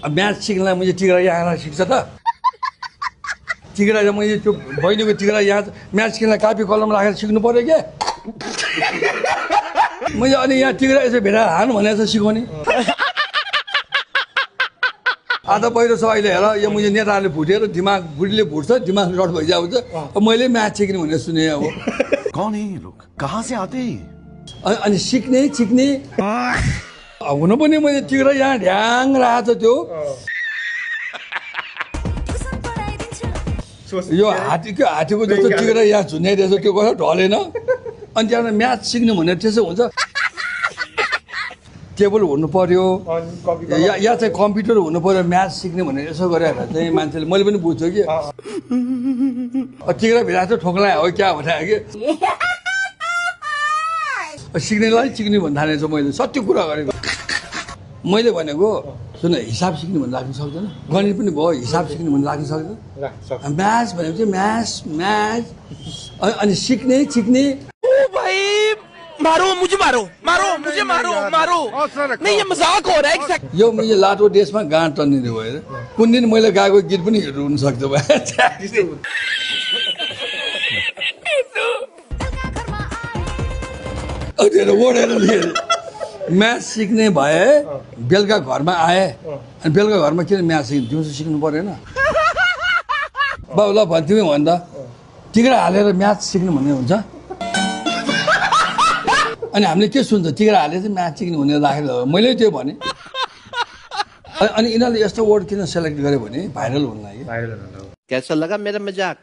math सिक्नलाई मैले टिग्रा यहाँ आएर सिक्छ त टिग्रा मैले त्यो बहिनीको टिग्रा यहाँ म्याथ सिक्नलाई कापी कलम राखेर सिक्नु पऱ्यो क्या मैले अनि यहाँ टिग्रा यसो भेटाएर हानु भने जस्तो सिकाउने आधा पहिरो छ अहिले हेर यो मैले नेताहरूले भुटेर दिमाग बुढीले भुट्छ दिमाग रड भइजाउँछ मैले म्याथ सिक्ने भनेर सुने अब कौन है ये लोग कहाँ से आते हैं अनि सिक्ने हुन पनि मैले टिग्रा यहाँ ढ्याङ राखेको त्यो यो हात्तीको जस्तो टिग्रा यहाँ झुन्याइरहेछ त्यो कसो ढलेन अनि त्यहाँबाट म्याथ सिक्नु भनेर त्यसो हुन्छ टेबल हुनु पर्यो या चाहिँ कम्प्युटर हुनु पर्यो म्याथ सिक्ने भनेर यसो गरेर चाहिँ मान्छेले मैले पनि बुझ्छु कि टिग्रा भिराएको ठोक्ला हो क्या भनेर कि सिक्नेलाई सिक्ने भन्न थालेछ मैले सत्य कुरा गरेको मैले भनेको सुन हिसाब सिक्ने भन्ने राख्न सक्दैन गणित पनि भयो हिसाब सिक्ने भन्ने राख्न सक्दैन म्याथ भनेपछि म्याथ अनि सिक्ने मारो मुझे मारो नहीं ये मजाक हो रहा है यो मैले लाटो देशमा गाँठ टन्ने भएर कुन दिन मैले गाएको गीत पनि रुन सक्छ म्याथ सिक्ने भए बेलुका घरमा आए अनि बेलुका घरमा किन म्याथ सिक्ने दिउँसो सिक्नु परेन बाबु ल भन्थ्यौँ भन्दा टिग्रा हालेर म्याथ सिक्नु भन्ने हुन्छ अनि हामीले के सुन्छ टिग्रा हालेर चाहिँ म्याथ सिक्ने भनेर राखेर मैले त्यो भने अनि यिनीहरूले यस्तो वर्ड किन सेलेक्ट गर्यो भने भाइरल हुन लागि कैसा लगा मेरा मजाक